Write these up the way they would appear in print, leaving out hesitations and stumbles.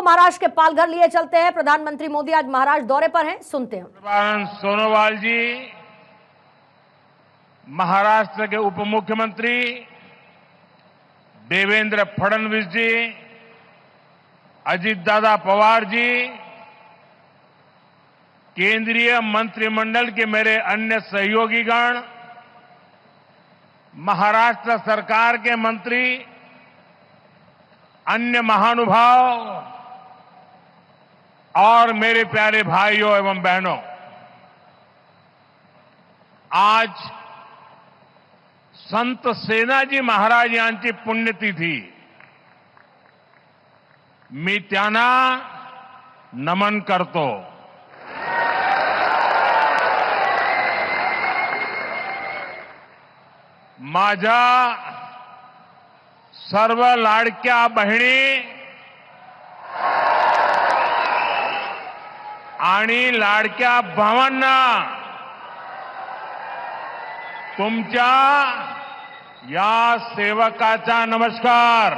महाराष्ट्र के पालघर लिए चलते हैं। प्रधानमंत्री मोदी आज महाराष्ट्र दौरे पर हैं, सुनते हैं। सोनोवाल जी, महाराष्ट्र के उप मुख्यमंत्री देवेंद्र फडणवीस जी, अजित दादा पवार जी, केंद्रीय मंत्रिमंडल के मेरे अन्य सहयोगीगण, महाराष्ट्र सरकार के मंत्री, अन्य महानुभाव और मेरे प्यारे भाइयों एवं बहनों, आज संत सेनाजी महाराज यांची पुण्यतिथी। मी त्यांना नमन करतो। माझ्या सर्व लाडक्या बहिणी आणि लाडक्या भावांना तुमच्या या सेवकाचा नमस्कार।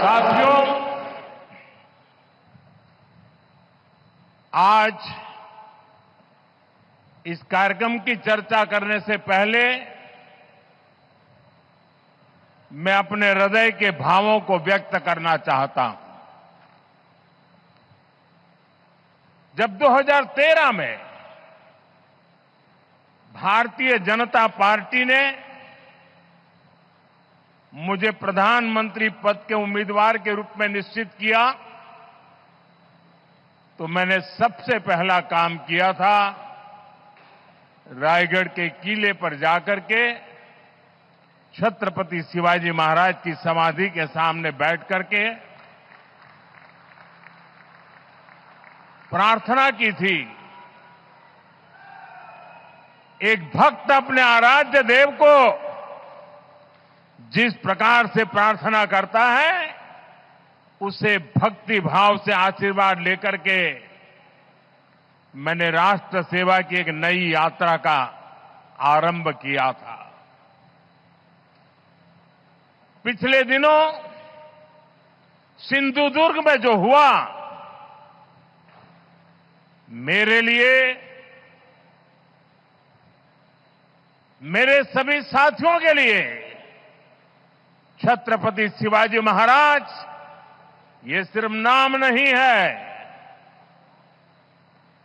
साथियों, आज इस कार्यक्रम की चर्चा करने से पहले मैं अपने हृदय के भावों को व्यक्त करना चाहता हूं। जब 2013 में भारतीय जनता पार्टी ने मुझे प्रधानमंत्री पद के उम्मीदवार के रूप में निश्चित किया, तो मैंने सबसे पहला काम किया था रायगढ़ के किले पर जाकर के छत्रपति शिवाजी महाराज की समाधि के सामने बैठ करके प्रार्थना की थी। एक भक्त अपने आराध्य देव को जिस प्रकार से प्रार्थना करता है, उसे भक्ति भाव से आशीर्वाद लेकर के मैंने राष्ट्र सेवा की एक नई यात्रा का आरंभ किया था। पिछले दिनों सिंधुदुर्ग में जो हुआ, मेरे लिए, मेरे सभी साथियों के लिए छत्रपति शिवाजी महाराज ये सिर्फ नाम नहीं है।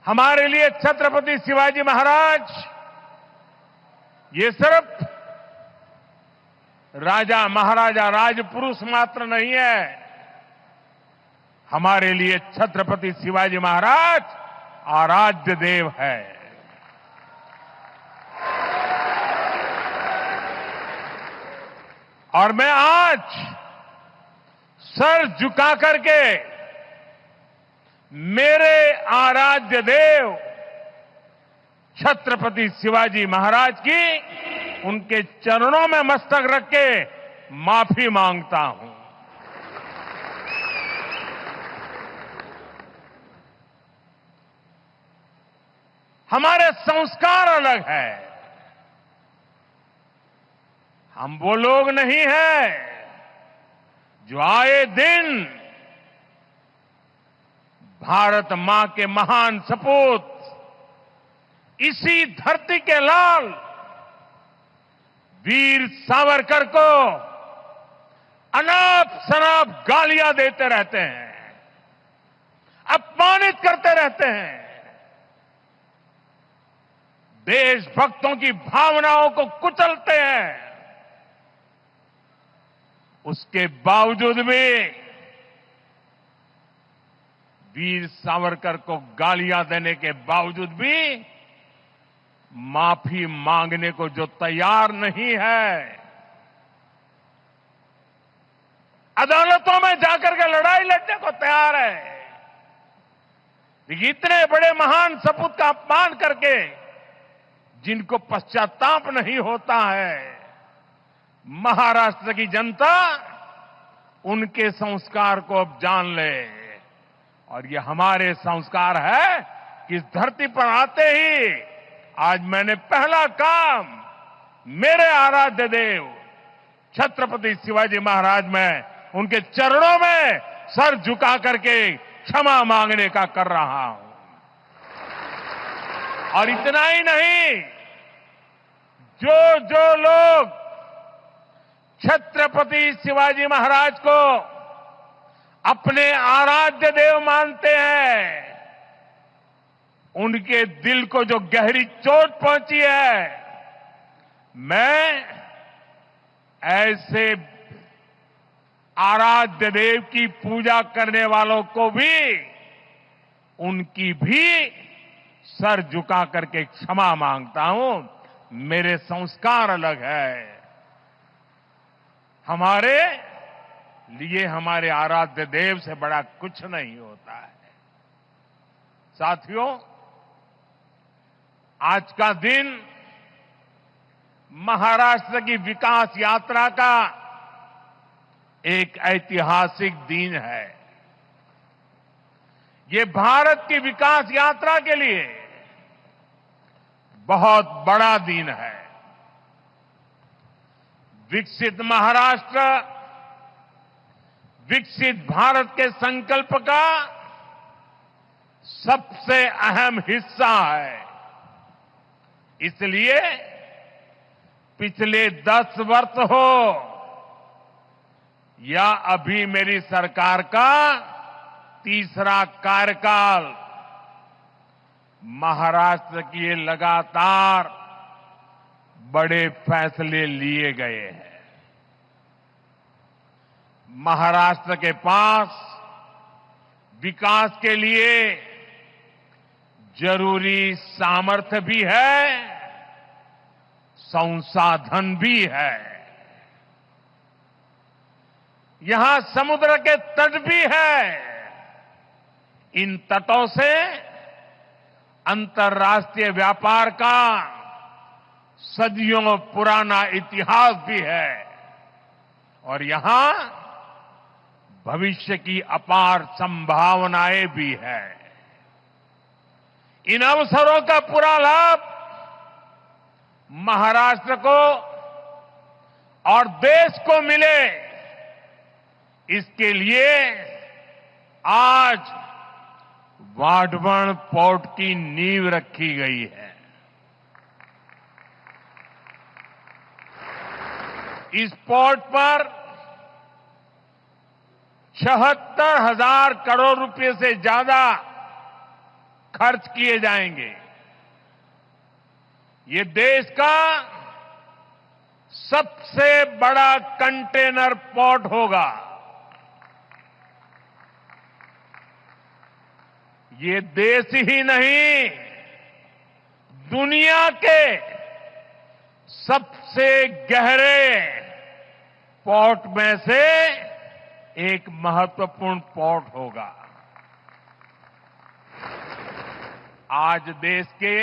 हमारे लिए छत्रपति शिवाजी महाराज ये सिर्फ राजा महाराजा राजपुरुष मात्र नहीं है। हमारे लिए छत्रपति शिवाजी महाराज आराध्य देव है। और मैं आज सर झुका करके मेरे आराध्य देव छत्रपति शिवाजी महाराज की उनके चरणों में मस्तक रख के माफी मांगता हूं। हमारे संस्कार अलग है। हम वो लोग नहीं हैं जो आए दिन भारत मां के महान सपूत, इसी धरती के लाल वीर सावरकर को अनाप शनाप गालियां देते रहते हैं, अपमानित करते रहते हैं, देशभक्तों की भावनाओं को कुचलते हैं। उसके बावजूद भी वीर सावरकर को गालियां देने के बावजूद भी माफी मांगने को जो तैयार नहीं है, अदालतों में जाकर के लड़ाई लड़ने को तैयार है, इतने बड़े महान सपूत का अपमान करके जिनको पश्चाताप नहीं होता है, महाराष्ट्र की जनता उनके संस्कार को अब जान ले। और ये हमारे संस्कार है कि इस धरती पर आते ही आज मैंने पहला काम मेरे आराध्य देव छत्रपति शिवाजी महाराज में उनके चरणों में सर झुका करके क्षमा मांगने का कर रहा हूं। और इतना ही नहीं, जो जो लोग छत्रपति शिवाजी महाराज को अपने आराध्य देव मानते हैं, उनके दिल को जो गहरी चोट पहुंची है, मैं ऐसे आराध्य देव की पूजा करने वालों को भी, उनकी भी सर झुका करके क्षमा मांगता हूं। मेरे संस्कार अलग है। हमारे लिए हमारे आराध्य देव से बड़ा कुछ नहीं होता है। साथियों, आज का दिन महाराष्ट्र की विकास यात्रा का एक ऐतिहासिक दिन है। ये भारत की विकास यात्रा के लिए बहुत बड़ा दिन है। विकसित महाराष्ट्र, विकसित भारत के संकल्प का सबसे अहम हिस्सा है। इसलिए पिछले 10 वर्ष हो या अभी मेरी सरकार का तीसरा कार्यकाल, महाराष्ट्र के लिए लगातार बड़े फैसले लिए गए हैं। महाराष्ट्र के पास विकास के लिए जरूरी सामर्थ्य भी है, संसाधन भी है। यहां समुद्र के तट भी है। इन तटों से अंतर्राष्ट्रीय व्यापार का सदियों पुराना इतिहास भी है और यहां भविष्य की अपार संभावनाएं भी है। इन अवसरों का पूरा लाभ महाराष्ट्र को और देश को मिले, इसके लिए आज वाढवण पोर्ट की नींव रखी गई है। इस पोर्ट पर 76,000 करोड़ रुपए से ज्यादा खर्च किए जाएंगे। ये देश का सबसे बड़ा कंटेनर पोर्ट होगा। ये देश ही नहीं, दुनिया के सबसे गहरे पोर्ट में से एक महत्वपूर्ण पोर्ट होगा। आज देश के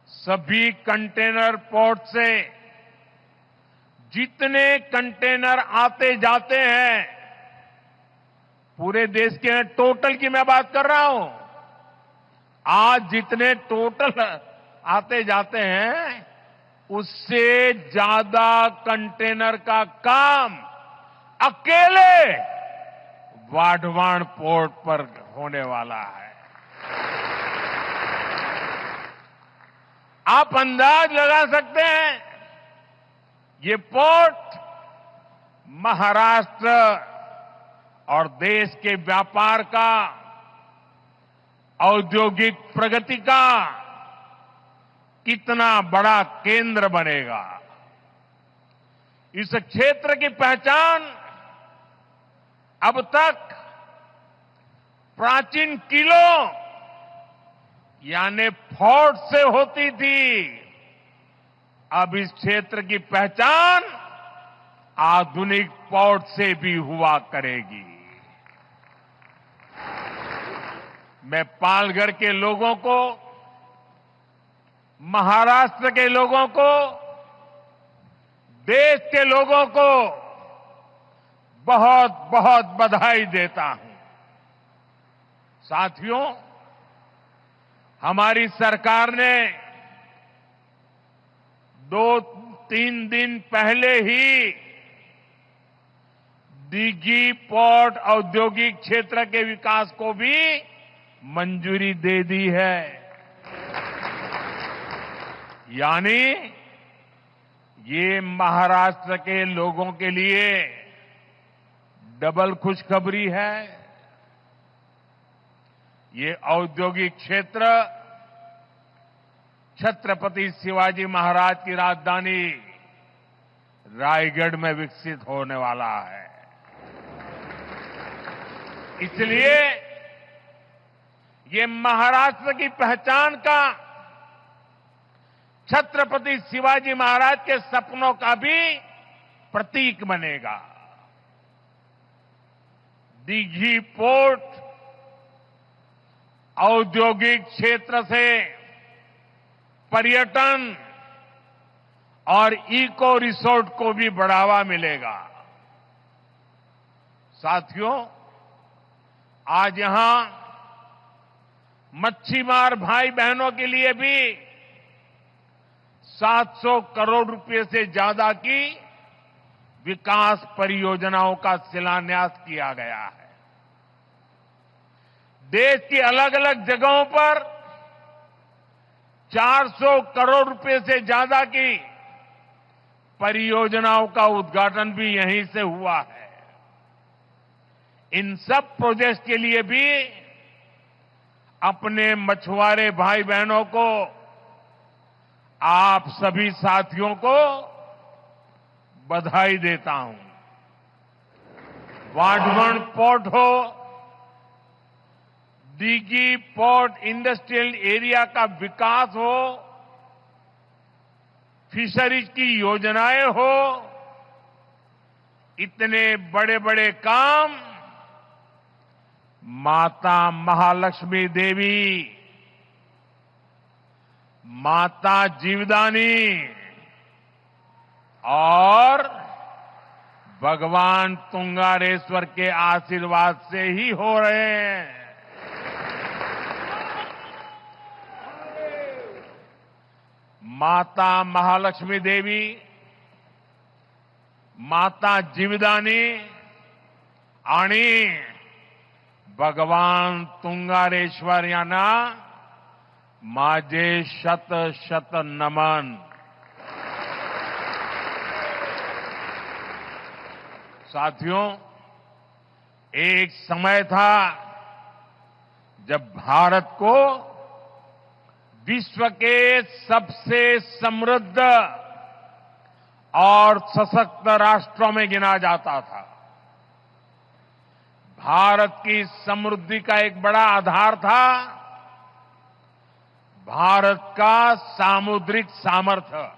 सभी कंटेनर पोर्ट से जितने कंटेनर आते जाते हैं, पूरे देश के टोटल की मैं बात कर रहा हूं, आज जितने टोटल आते जाते हैं उससे ज्यादा कंटेनर का काम अकेले वाढवण पोर्ट पर होने वाला है। आप अंदाज लगा सकते हैं, ये पोर्ट महाराष्ट्र और देश के व्यापार का, औद्योगिक प्रगति का कितना बड़ा केंद्र बनेगा। इस क्षेत्र की पहचान अब तक प्राचीन किलों यानी फोर्ट से होती थी। अब इस क्षेत्र की पहचान आधुनिक पोर्ट से भी हुआ करेगी। मैं पालघर के लोगों को, महाराष्ट्र के लोगों को, देश के लोगों को बहुत बहुत बधाई देता हूं। साथियों, हमारी सरकार ने 2-3 दिन पहले ही दिघी पोर्ट औद्योगिक क्षेत्र के विकास को भी मंजूरी दे दी है। यानी ये महाराष्ट्र के लोगों के लिए डबल खुशखबरी है। ये औद्योगिक क्षेत्र छत्रपति शिवाजी महाराज की राजधानी रायगढ़ में विकसित होने वाला है। इसलिए ये महाराष्ट्र की पहचान का, छत्रपति शिवाजी महाराज के सपनों का भी प्रतीक बनेगा। दिघी पोर्ट औद्योगिक क्षेत्र से पर्यटन और इको रिसोर्ट को भी बढ़ावा मिलेगा। साथियों, आज यहां मच्छीमार भाई बहनों के लिए भी 700 करोड़ रुपए से ज्यादा की विकास परियोजनाओं का शिलान्यास किया गया है। देश की अलग अलग जगहों पर 400 करोड़ रुपए से ज्यादा की परियोजनाओं का उद्घाटन भी यहीं से हुआ है। इन सब प्रोजेक्ट्स के लिए भी अपने मछुआरे भाई बहनों को, आप सभी साथियों को बधाई देता हूं। वाढवण पोर्ट हो, दिघी पोर्ट इंडस्ट्रियल एरिया का विकास हो, फिशरीज की योजनाएं हो, इतने बड़े बड़े काम माता महालक्ष्मी देवी, माता जीवदानी और भगवान तुंगारेश्वर के आशीर्वाद से ही हो रहे हैं। माता महालक्ष्मी देवी, माता जीवदानी आणि भगवान तुंगारेश्वर यांना माझे शत शत नमन। साथियों, एक समय था जब भारत को विश्व के सबसे समृद्ध और सशक्त राष्ट्रों में गिना जाता था। भारत की समृद्धि का एक बड़ा आधार था भारत का सामुद्रिक सामर्थ्य।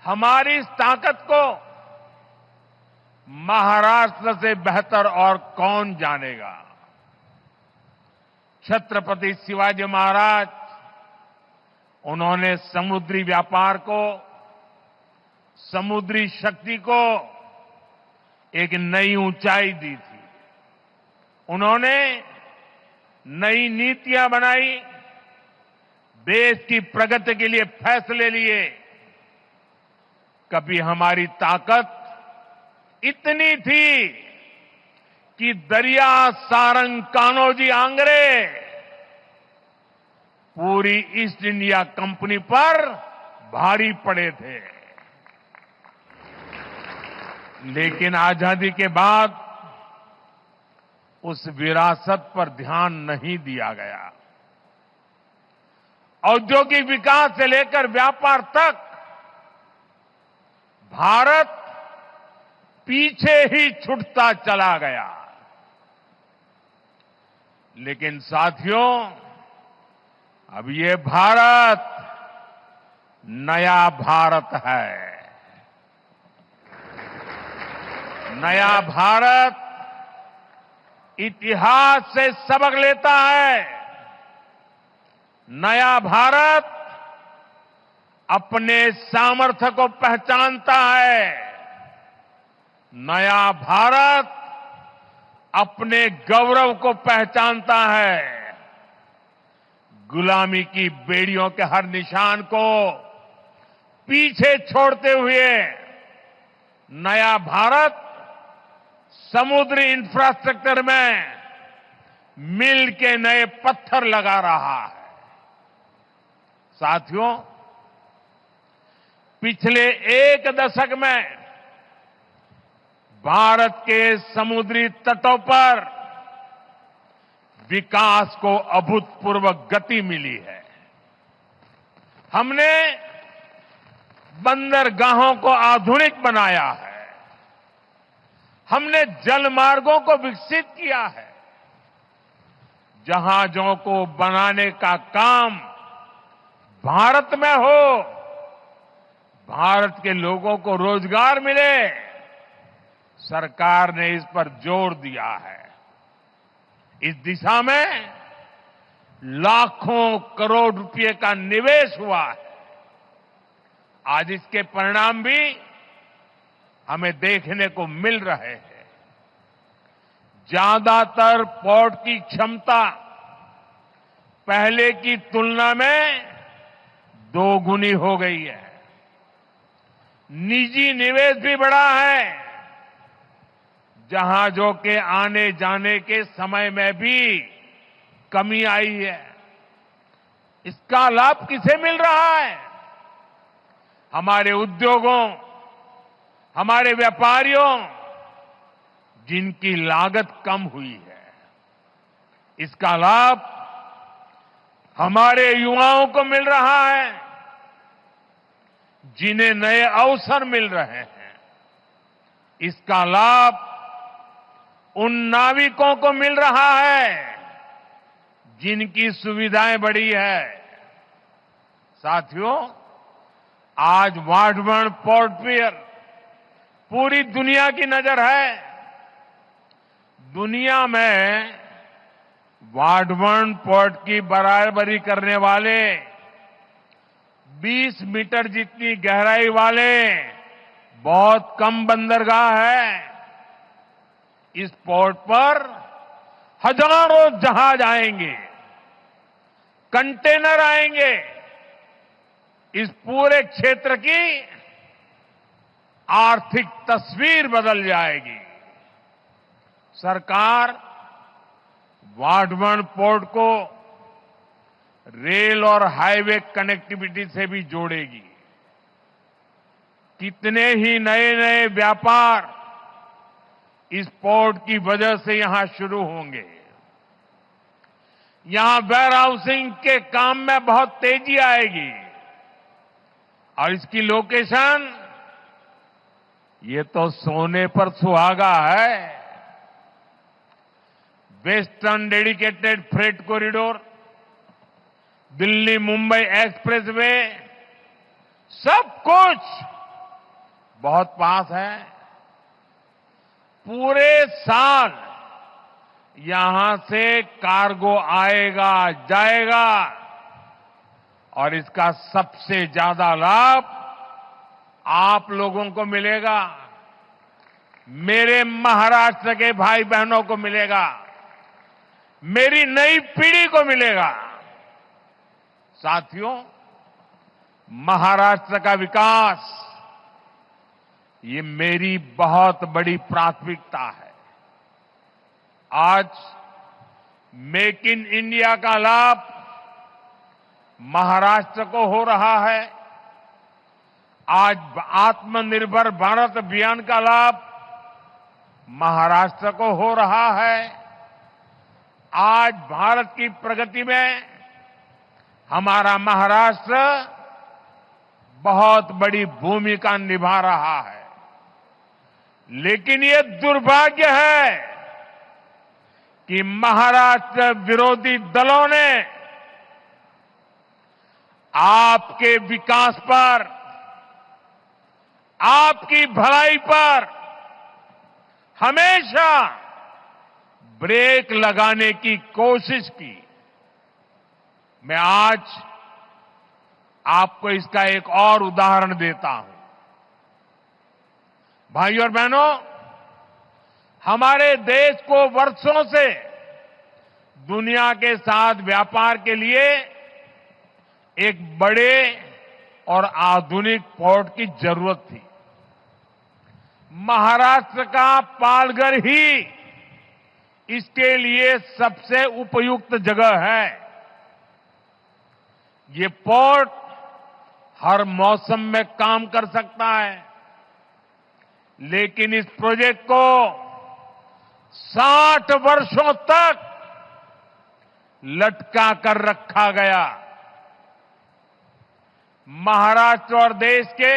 हमारी इस ताकत को महाराष्ट्र से बेहतर और कौन जानेगा। छत्रपति शिवाजी महाराज, उन्होंने समुद्री व्यापार को, समुद्री शक्ति को एक नई ऊंचाई दी थी। उन्होंने नई नीतियां बनाई, देश की प्रगति के लिए फैसले लिए। कभी हमारी ताकत इतनी थी कि दरिया सारंग कान्होजी आंग्रे पूरी ईस्ट इंडिया कंपनी पर भारी पड़े थे। लेकिन आजादी के बाद उस विरासत पर ध्यान नहीं दिया गया। औद्योगिक विकास से लेकर व्यापार तक भारत पीछे ही छूटता चला गया। लेकिन साथियों, अब ये भारत नया भारत है। नया भारत इतिहास से सबक लेता है। नया भारत अपने सामर्थ्य को पहचानता है। नया भारत अपने गौरव को पहचानता है, गुलामी की बेड़ियों के हर निशान को पीछे छोड़ते हुए नया भारत समुद्री इंफ्रास्ट्रक्चर में मिल के नए पत्थर लगा रहा है। साथियों, पिछले एक दशक में भारत के समुद्री तटों पर विकास को अभूतपूर्व गति मिली है। हमने बंदरगाहों को आधुनिक बनाया है, हमने जल मार्गों को विकसित किया है, जहाजों को बनाने का काम भारत में हो, भारत के लोगों को रोजगार मिले, सरकार ने इस पर जोर दिया है। इस दिशा में लाखों करोड़ रुपए का निवेश हुआ है। आज इसके परिणाम भी हमें देखने को मिल रहे हैं। ज्यादातर पोर्ट की क्षमता पहले की तुलना में दोगुनी हो गई है। निजी निवेश भी बढ़ा है। जहाजों के आने जाने के समय में भी कमी आई है। इसका लाभ किसे मिल रहा है? हमारे उद्योगों, हमारे व्यापारियों, जिनकी लागत कम हुई है। इसका लाभ हमारे युवाओं को मिल रहा है, जिन्हें नए अवसर मिल रहे हैं। इसका लाभ उन नाविकों को मिल रहा है जिनकी सुविधाएं बढ़ी है। साथियों, आज वाडवर्ण पोर्ट पियर पूरी दुनिया की नजर है। दुनिया में वाडवर्ण पोर्ट की बराबरी करने वाले 20 मीटर जितनी गहराई वाले बहुत कम बंदरगाह है। इस पोर्ट पर हजारों जहाज आएंगे, कंटेनर आएंगे। इस पूरे क्षेत्र की आर्थिक तस्वीर बदल जाएगी। सरकार वाडवर्ण पोर्ट को रेल और हाईवे कनेक्टिविटी से भी जोड़ेगी। कितने ही नए नए व्यापार इस पोर्ट की वजह से यहां शुरू होंगे। यहां वेयर हाउसिंग के काम में बहुत तेजी आएगी और इसकी लोकेशन ये तो सोने पर सुहागा है। Western dedicated freight corridor, Delhi Mumbai expressway, सब कुछ बहुत पास है। पूरे साल यहां से कार्गो आएगा जाएगा और इसका सबसे ज्यादा लाभ आप लोगों को मिलेगा, मेरे महाराष्ट्र के भाई बहनों को मिलेगा, मेरी नई पीढ़ी को मिलेगा। साथियों, महाराष्ट्र का विकास ये मेरी बहुत बड़ी प्राथमिकता है। आज मेक इन इंडिया का लाभ महाराष्ट्र को हो रहा है। आज आत्मनिर्भर भारत अभियान का लाभ महाराष्ट्र को हो रहा है। आज भारत की प्रगति में हमारा महाराष्ट्र बहुत बड़ी भूमिका निभा रहा है। लेकिन ये दुर्भाग्य है कि महाराष्ट्र विरोधी दलों ने आपके विकास पर, आपकी भलाई पर हमेशा ब्रेक लगाने की कोशिश की। मैं आज आपको इसका एक और उदाहरण देता हूं। भाइयों और बहनों, हमारे देश को वर्षों से दुनिया के साथ व्यापार के लिए एक बड़े और आधुनिक पोर्ट की जरूरत थी। महाराष्ट्र का पालघर ही इसके लिए सबसे उपयुक्त जगह है। ये पोर्ट हर मौसम में काम कर सकता है, लेकिन इस प्रोजेक्ट को 60 वर्षों तक लटका कर रखा गया। महाराष्ट्र और देश के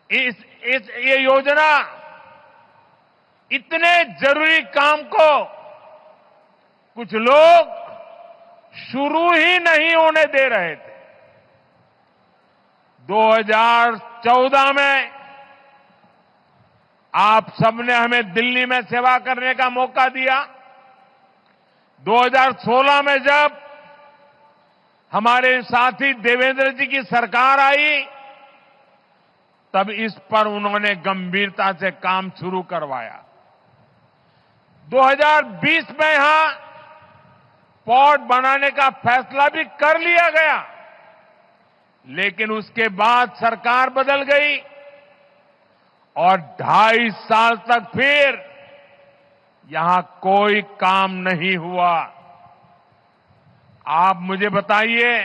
ये योजना इतने जरूरी काम को कुछ लोग शुरू ही नहीं होने दे रहे थे। 2014 में आप सबने हमें दिल्ली में सेवा करने का मौका दिया। 2016 में जब हमारे साथी देवेंद्र जी की सरकार आई, तब इस पर उन्होंने गंभीरता से काम शुरू करवाया। 2020 में यहां पोर्ट बनाने का फैसला भी कर लिया गया, लेकिन उसके बाद सरकार बदल गई और 2.5 साल तक फिर यहां कोई काम नहीं हुआ। आप मुझे बताइए,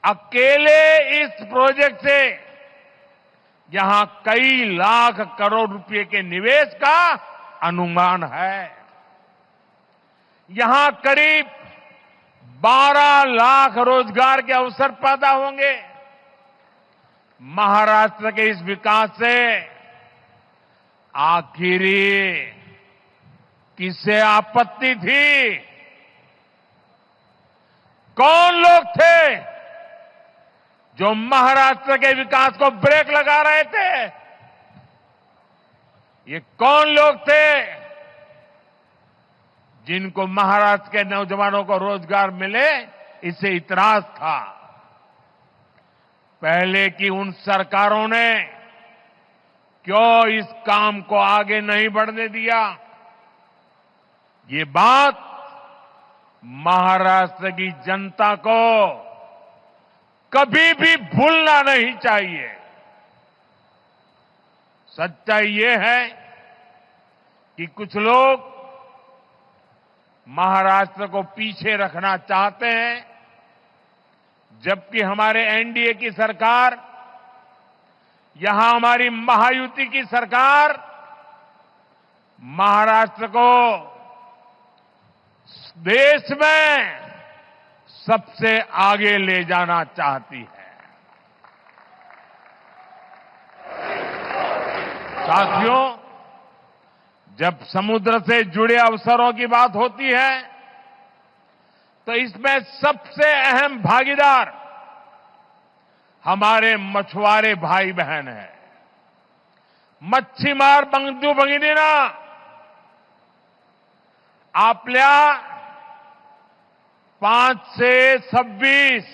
अकेले इस प्रोजेक्ट से यहां कई लाख करोड़ रुपए के निवेश का अनुमान है। यहां करीब 12 लाख रोजगार के अवसर पैदा होंगे। महाराष्ट्र के इस विकास से आखिरी किसे आपत्ति थी? कौन लोग थे जो महाराष्ट्र के विकास को ब्रेक लगा रहे थे? ये कौन लोग थे जिनको महाराष्ट्र के नौजवानों को रोजगार मिले इससे इतराज था? पहले की उन सरकारों ने क्यों इस काम को आगे नहीं बढ़ने दिया? ये बात महाराष्ट्र की जनता को कभी भी भूलना नहीं चाहिए। सच्चाई ये है कि कुछ लोग महाराष्ट्र को पीछे रखना चाहते हैं, जबकि हमारे एनडीए की सरकार, यहां हमारी महायुति की सरकार महाराष्ट्र को देश में सबसे आगे ले जाना चाहती है। साथियों, जब समुद्र से जुड़े अवसरों की बात होती है तो इसमें सबसे अहम भागीदार हमारे मछुआरे भाई बहन हैं। मच्छीमार बंधू भगिनींना, आपल्या 5 से 26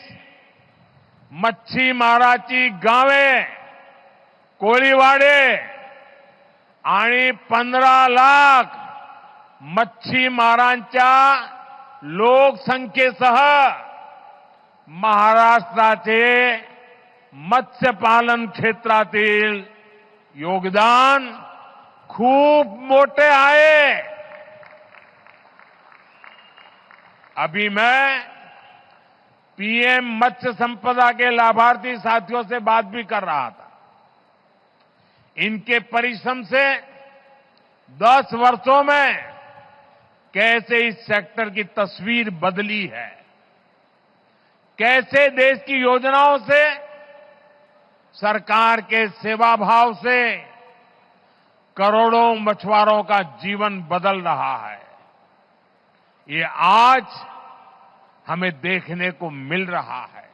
मच्छीमाराची गावे, कोळीवाडे आणि 15 लाख मच्छीमारांच्या लोकसंख्येसह महाराष्ट्राचे मत्स्यपालन क्षेत्रातील योगदान खूप मोठे आहे। अभी मैं पीएम मत्स्य संपदा के लाभार्थी साथियों से बात भी कर रहा था। इनके परिश्रम से 10 वर्षों में कैसे इस सेक्टर की तस्वीर बदली है, कैसे देश की योजनाओं से, सरकार के सेवा भाव से करोड़ों मछुआरों का जीवन बदल रहा है। ये आज हमें देखने को मिल रहा है।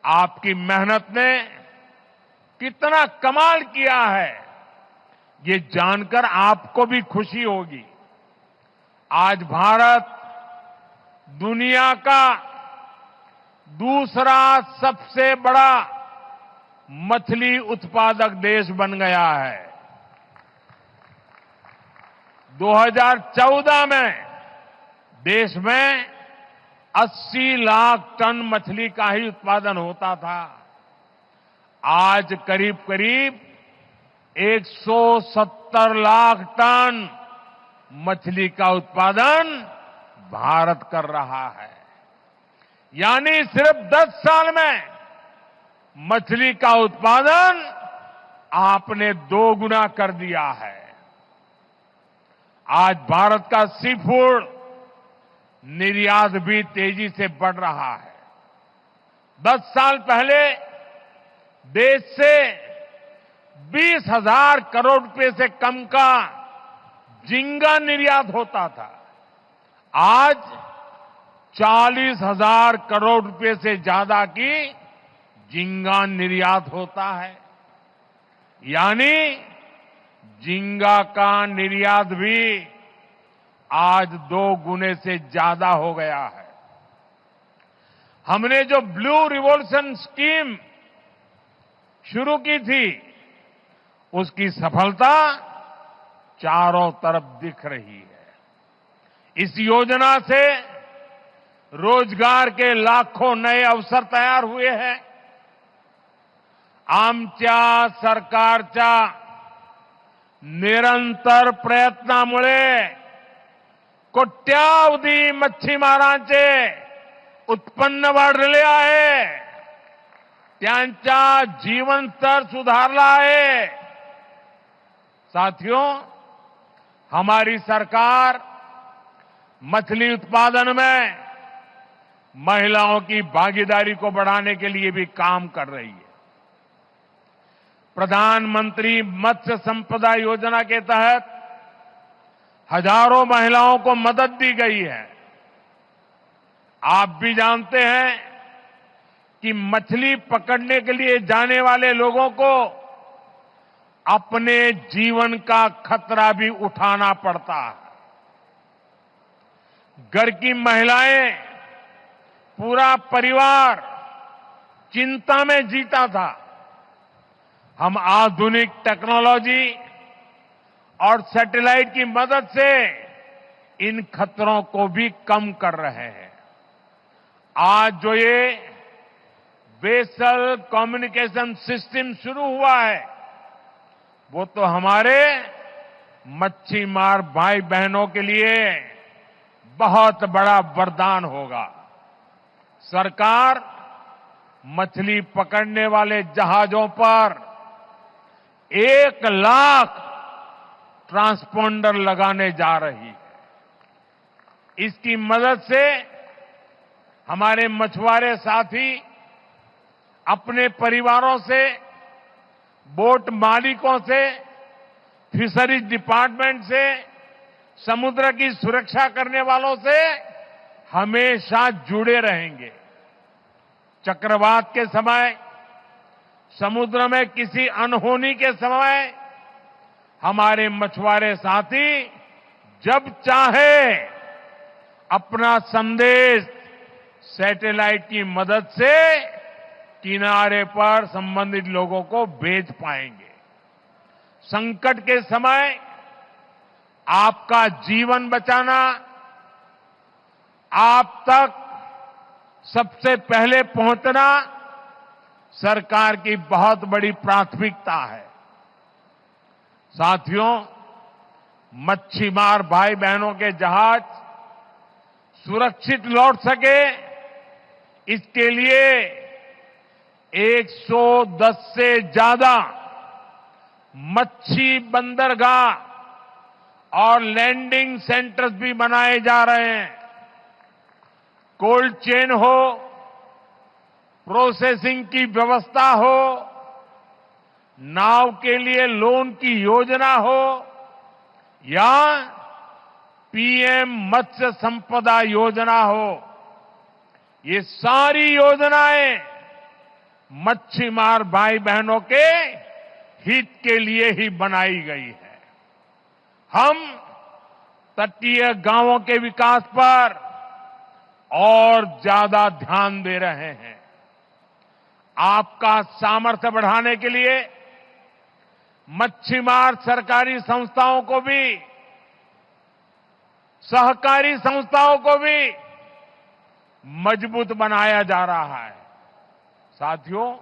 आपकी मेहनत ने कितना कमाल किया है, ये जानकर आपको भी खुशी होगी। आज भारत दुनिया का दूसरा सबसे बड़ा मछली उत्पादक देश बन गया है। 2014 में देश में 80 लाख टन मछली का ही उत्पादन होता था। आज करीब करीब 170 लाख टन मछली का उत्पादन भारत कर रहा है। यानी सिर्फ 10 साल में मछली का उत्पादन आपने 2 गुना कर दिया है। आज भारत का सी फूड निर्यात भी तेजी से बढ़ रहा है। 10 साल पहले देश से 20,000 करोड़ रुपए से कम का झींगा निर्यात होता था। आज 40,000 करोड़ रुपए से ज्यादा की झींगा निर्यात होता है। यानी झींगा का निर्यात भी आज 2 गुने से ज्यादा हो गया है। हमने जो ब्लू रिवॉल्यूशन स्कीम शुरू की थी, उसकी सफलता चारों तरफ दिख रही है। इस योजना से रोजगार के लाखों नए अवसर तैयार हुए हैं। आमच्या सरकारच्या निरंतर प्रयत्नामुळे कोट्यावधी मच्छीमारांचे उत्पन्न वाढले आहे, त्यांचा जीवन स्तर सुधारला आहे। साथियों, हमारी सरकार मछली उत्पादन में महिलाओं की भागीदारी को बढ़ाने के लिए भी काम कर रही है। प्रधानमंत्री मत्स्य संपदा योजना के तहत हजारों महिलाओं को मदद दी गई है। आप भी जानते हैं कि मछली पकड़ने के लिए जाने वाले लोगों को अपने जीवन का खतरा भी उठाना पड़ता है। घर की महिलाएं, पूरा परिवार चिंता में जीता था। हम आधुनिक टेक्नोलॉजी और सैटेलाइट की मदद से इन खतरों को भी कम कर रहे हैं। आज जो ये वेसल कम्युनिकेशन सिस्टम शुरू हुआ है, वो तो हमारे मच्छी मार भाई बहनों के लिए बहुत बड़ा वरदान होगा। सरकार मछली पकड़ने वाले जहाजों पर 1 लाख ट्रांसपोंडर लगाने जा रही है। इसकी मदद से हमारे मछुआरे साथी अपने परिवारों से, बोट मालिकों से, फिशरीज डिपार्टमेंट से, समुद्र की सुरक्षा करने वालों से हमेशा जुड़े रहेंगे। चक्रवात के समय, समुद्र में किसी अनहोनी के समय हमारे मछुआरे साथी जब चाहे अपना संदेश सैटेलाइट की मदद से किनारे पर संबंधित लोगों को भेज पाएंगे। संकट के समय आपका जीवन बचाना, आप तक सबसे पहले पहुंचना सरकार की बहुत बड़ी प्राथमिकता है। साथियों, मच्छी मार भाई बहनों के जहाज सुरक्षित लौट सके, इसके लिए 110 से ज्यादा मच्छी बंदरगाह और लैंडिंग सेंटर्स भी बनाए जा रहे हैं। कोल्ड चेन हो, प्रोसेसिंग की व्यवस्था हो, नाव के लिए लोन की योजना हो या पीएम मत्स्य संपदा योजना हो, ये सारी योजनाएं मच्छी मार भाई बहनों के हित के लिए ही बनाई गई है। हम तटीय गांवों के विकास पर और ज्यादा ध्यान दे रहे हैं। आपका सामर्थ्य बढ़ाने के लिए मच्छी मार सरकारी संस्थाओं को भी सहकारी संस्थाओं को भी मजबूत बनाया जा रहा है। साथियों,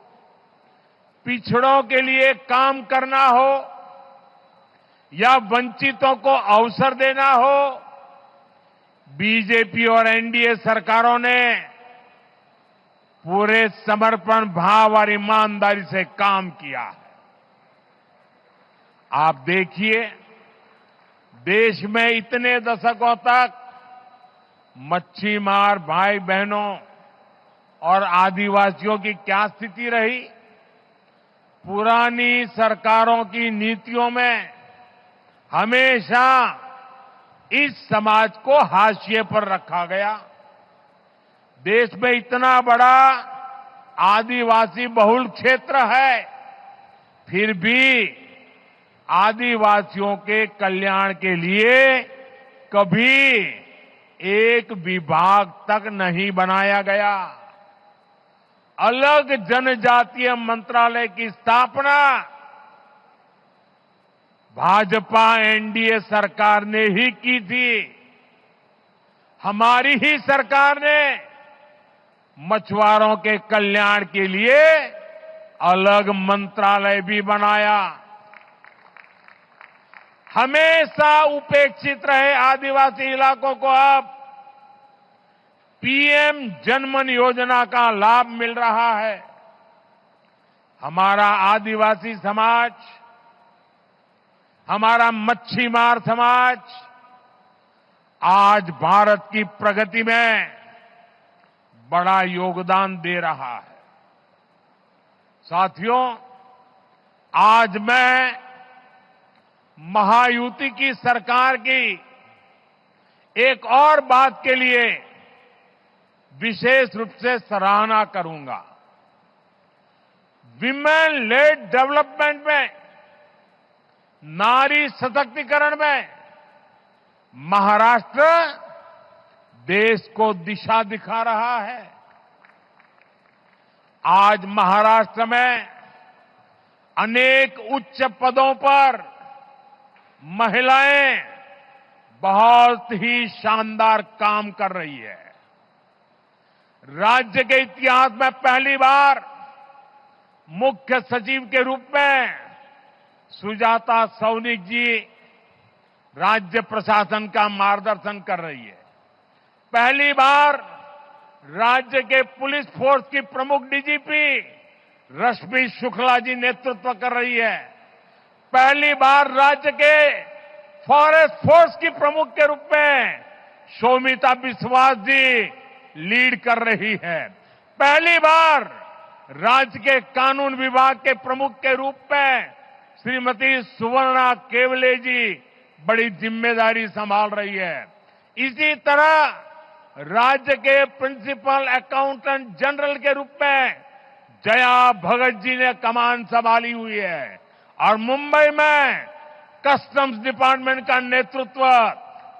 पिछड़ों के लिए काम करना हो या वंचितों को अवसर देना हो, बीजेपी और एनडीए सरकारों ने पूरे समर्पण भाव और ईमानदारी से काम किया है। आप देखिए, देश में इतने दशकों तक मच्छी मार भाई बहनों और आदिवासियों की क्या स्थिति रही। पुरानी सरकारों की नीतियों में हमेशा इस समाज को हाशिए पर रखा गया। देश में इतना बड़ा आदिवासी बहुल क्षेत्र है, फिर भी आदिवासियों के कल्याण के लिए कभी एक विभाग तक नहीं बनाया गया। अलग जनजातीय मंत्रालय की स्थापना भाजपा एनडीए सरकार ने ही की थी। हमारी ही सरकार ने मछुआरों के कल्याण के लिए अलग मंत्रालय भी बनाया। हमेशा उपेक्षित रहे आदिवासी इलाकों को अब पीएम जनमन योजना का लाभ मिल रहा है। हमारा आदिवासी समाज, हमारा मच्छीमार समाज आज भारत की प्रगति में बड़ा योगदान दे रहा है। साथियों, आज मैं महायुति की सरकार की एक और बात के लिए विशेष रूप से सराहना करूंगा। विमेन लेड डेवलपमेंट में, नारी सशक्तिकरण में महाराष्ट्र देश को दिशा दिखा रहा है। आज महाराष्ट्र में अनेक उच्च पदों पर महिलाएं बहुत ही शानदार काम कर रही है। राज्य के इतिहास में पहली बार मुख्य सचिव के रूप में सुजाता सौनिक जी राज्य प्रशासन का मार्गदर्शन कर रही है। पहली बार राज्य के पुलिस फोर्स की प्रमुख डीजीपी रश्मि शुक्ला जी नेतृत्व कर रही है। पहली बार राज्य के फॉरेस्ट फोर्स की प्रमुख के रूप में शोमिता विश्वास जी लीड कर रही है। पहली बार राज्य के कानून विभाग के प्रमुख के रूप में श्रीमती सुवर्णा केवले जी बड़ी जिम्मेदारी संभाल रही है। इसी तरह राज्य के प्रिंसिपल अकाउंटेंट जनरल के रूप में जया भगत जी ने कमान संभाली हुई है और मुंबई में कस्टम्स डिपार्टमेंट का नेतृत्व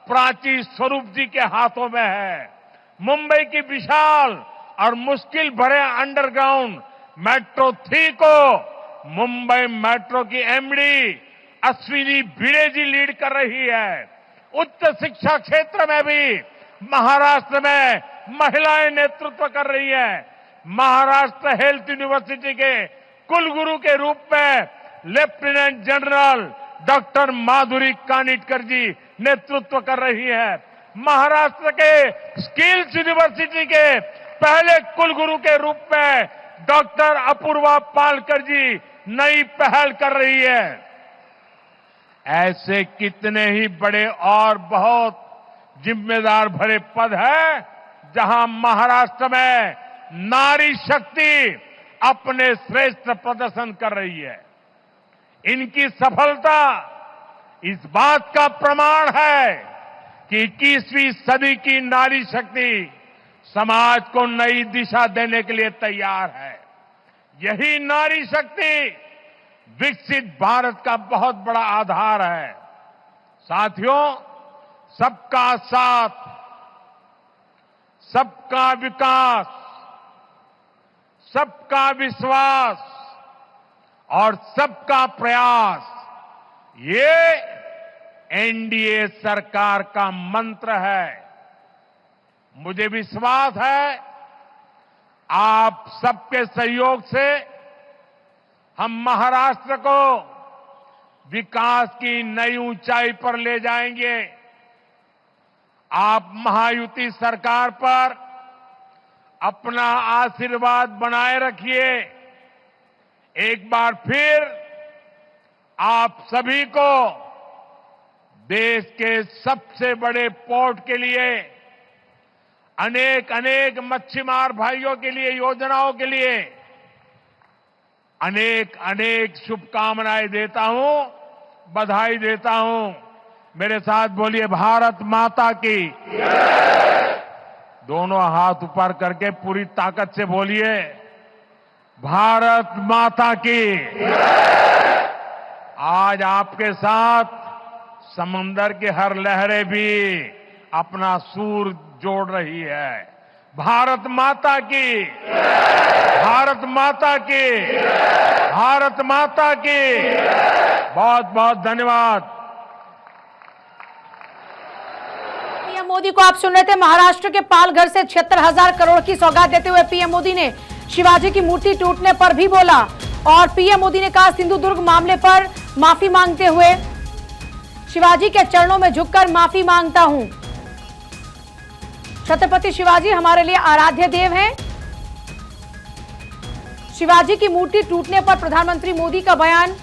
प्राची स्वरूप जी के हाथों में है। मुंबई की विशाल और मुश्किल भरे अंडरग्राउंड मेट्रो 3 को मुंबई मेट्रो की एमडी अश्विनी भिड़े जी लीड कर रही है। उच्च शिक्षा क्षेत्र में भी महाराष्ट्र में महिलाएं नेतृत्व कर रही है। महाराष्ट्र हेल्थ यूनिवर्सिटी के कुलगुरु के रूप में लेफ्टिनेंट जनरल डॉक्टर माधुरी कानिटकर जी नेतृत्व कर रही है। महाराष्ट्र के स्किल्स यूनिवर्सिटी के पहले कुलगुरु के रूप में डॉक्टर अपूर्वा पालकर जी नई पहल कर रही है। ऐसे कितने ही बड़े और बहुत जिम्मेदार भरे पद हैं जहां महाराष्ट्र में नारी शक्ति अपने श्रेष्ठ प्रदर्शन कर रही है। इनकी सफलता इस बात का प्रमाण है कि 21वीं सदी की नारी शक्ति समाज को नई दिशा देने के लिए तैयार है। यही नारी शक्ति विकसित भारत का बहुत बड़ा आधार है। साथियों, सबका साथ, सबका विकास, सबका विश्वास और सबका प्रयास, ये एनडीए सरकार का मंत्र है। मुझे विश्वास है आप सबके सहयोग से हम महाराष्ट्र को विकास की नई ऊंचाई पर ले जाएंगे। आप महायुति सरकार पर अपना आशीर्वाद बनाए रखिए। एक बार फिर आप सभी को देश के सबसे बड़े पोर्ट के लिए, अनेक अनेक मच्छीमार भाइयों के लिए, योजनाओं के लिए अनेक अनेक शुभकामनाएं देता हूं, बधाई देता हूं। मेरे साथ बोलिए भारत माता की। दोनों हाथ ऊपर करके पूरी ताकत से बोलिए भारत माता की। आज आपके साथ समंदर की हर लहरें भी अपना सूर जोड़ रही है। भारत माता की, भारत माता की, भारत माता की। बहुत बहुत धन्यवाद। पीएम मोदी को आप सुन रहे थे। महाराष्ट्र के पालघर से 76,000 करोड़ की सौगात देते हुए पीएम मोदी ने शिवाजी की मूर्ति टूटने पर भी बोला और पीएम मोदी ने कहा सिंधुदुर्ग मामले पर माफी मांगते हुए शिवाजी के चरणों में झुककर माफी मांगता हूं। छत्रपति शिवाजी हमारे लिए आराध्य देव हैं। शिवाजी की मूर्ति टूटने पर प्रधानमंत्री मोदी का बयान।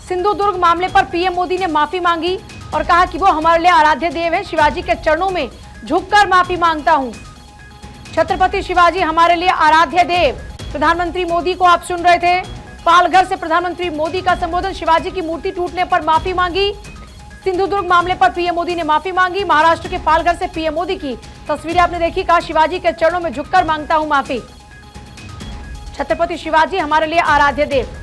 सिंधुदुर्ग मामले पर पीएम मोदी ने माफी मांगी और कहा कि वो हमारे लिए आराध्य देव हैं। शिवाजी के चरणों में झुककर माफी मांगता हूं। छत्रपति शिवाजी हमारे लिए आराध्य देव। प्रधानमंत्री मोदी को आप सुन रहे थे। पालघर से प्रधानमंत्री मोदी का संबोधन। शिवाजी की मूर्ति टूटने पर माफी मांगी। सिंधुदुर्ग मामले पर पीएम मोदी ने माफी मांगी। महाराष्ट्र के पालघर से पीएम मोदी की तस्वीरें आपने देखी। कहा शिवाजी के चरणों में झुककर मांगता हूं माफी। छत्रपति शिवाजी हमारे लिए आराध्य देव।